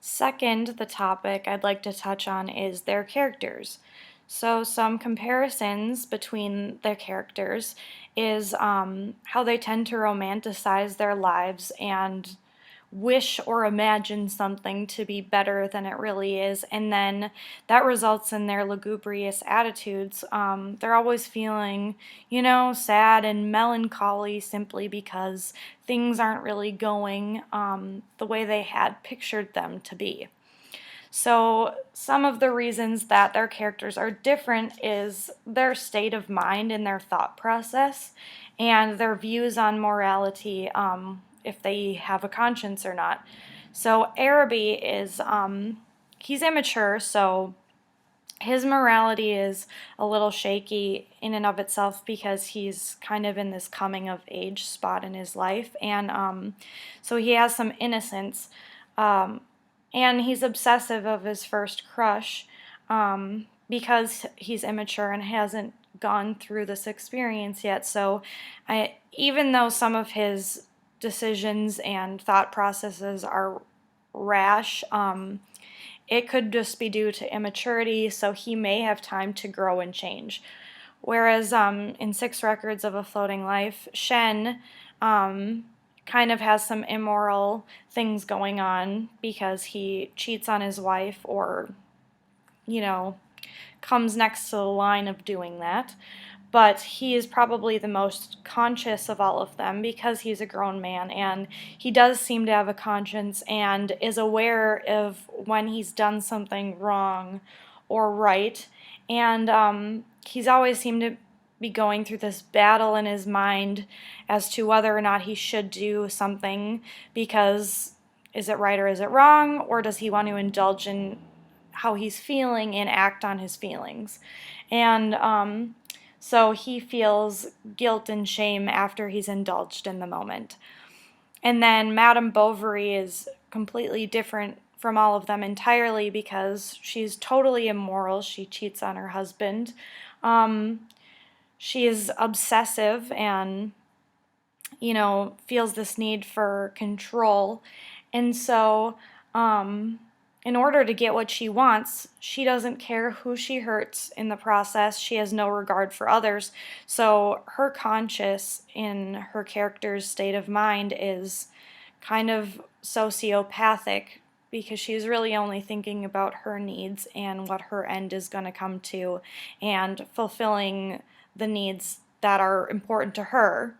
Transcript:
Second, the topic I'd like to touch on is their characters. So some comparisons between their characters is how they tend to romanticize their lives and wish or imagine something to be better than it really is, and then that results in their lugubrious attitudes. They're always feeling, sad and melancholy simply because things aren't really going the way they had pictured them to be. So some of the reasons that their characters are different is their state of mind and their thought process and their views on morality, if they have a conscience or not. So Araby is, he's immature, so his morality is a little shaky in and of itself because he's kind of in this coming of age spot in his life, and so he has some innocence. And he's obsessive of his first crush because he's immature and hasn't gone through this experience yet. So even though some of his decisions and thought processes are rash, it could just be due to immaturity, so he may have time to grow and change. Whereas in 6 Records of a Floating Life, Shen kind of has some immoral things going on because he cheats on his wife or, comes next to the line of doing that. But he is probably the most conscious of all of them because he's a grown man, and he does seem to have a conscience and is aware of when he's done something wrong or right. And he's always seemed to be going through this battle in his mind as to whether or not he should do something, because is it right or is it wrong, or does he want to indulge in how he's feeling and act on his feelings. And so he feels guilt and shame after he's indulged in the moment. And then Madame Bovary is completely different from all of them entirely because she's totally immoral. She cheats on her husband. She is obsessive and, feels this need for control. And so, in order to get what she wants, she doesn't care who she hurts in the process. She has no regard for others. So her conscience in her character's state of mind is kind of sociopathic because she's really only thinking about her needs and what her end is going to come to and fulfilling the needs that are important to her.